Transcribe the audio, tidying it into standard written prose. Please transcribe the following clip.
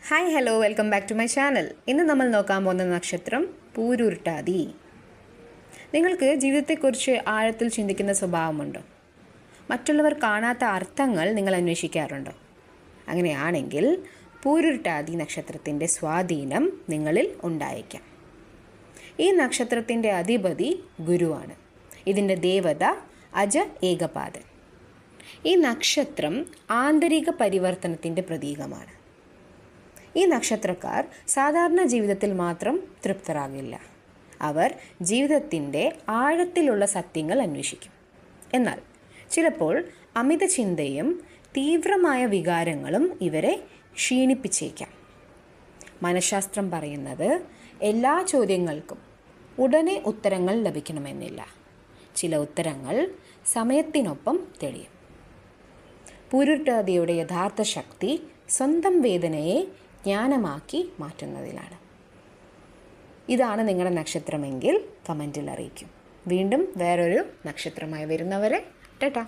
Hi hello welcome back to my channel. ഇന്ന് നമ്മൾ നോക്കാൻ പോകുന്ന നക്ഷത്രം പൂരുരുട്ടാതി. നിങ്ങൾക്ക് ജീവിതത്തെക്കുറിച്ച് ആഴത്തിൽ ചിന്തിക്കുന്ന സ്വഭാവമുണ്ടോ? മറ്റുള്ളവർ കാണാത്ത അർത്ഥങ്ങൾ നിങ്ങൾ അന്വേഷിക്കാറുണ്ടോ? അങ്ങനെയാണെങ്കിൽ പൂരുരുട്ടാതി നക്ഷത്രത്തിൻ്റെ സ്വാധീനം നിങ്ങളിൽ ഉണ്ടായേക്കാം. ഈ നക്ഷത്രത്തിൻ്റെ അധിപതി ഗുരുവാണ്. ഇതിൻ്റെ ദേവത അജ ഏകപാദൻ. ഈ നക്ഷത്രം ആന്തരിക പരിവർത്തനത്തിൻ്റെ പ്രതീകമാണ്. ഈ നക്ഷത്രക്കാർ സാധാരണ ജീവിതത്തിൽ മാത്രം തൃപ്തരാകില്ല. അവർ ജീവിതത്തിൻ്റെ ആഴത്തിലുള്ള സത്യങ്ങൾ അന്വേഷിക്കും. എന്നാൽ ചിലപ്പോൾ അമിത ചിന്തയും തീവ്രമായ വികാരങ്ങളും ഇവരെ ക്ഷീണിപ്പിച്ചേക്കാം. മനഃശാസ്ത്രം പറയുന്നത് എല്ലാ ചോദ്യങ്ങൾക്കും ഉടനെ ഉത്തരങ്ങൾ ലഭിക്കണമെന്നില്ല. ചില ഉത്തരങ്ങൾ സമയത്തിനൊപ്പം തെളിയും. പൂരുരുട്ടാതിയുടെ യഥാർത്ഥ ശക്തി സ്വന്തം വേദനയെ ജ്ഞാനമാക്കി മാറ്റുന്നതിലാണ്. ഇതാണ് നിങ്ങളുടെ നക്ഷത്രമെങ്കിൽ കമൻറ്റിൽ അറിയിക്കും. വീണ്ടും വേറൊരു നക്ഷത്രമായി വരുന്നവരെ ടാറ്റാ.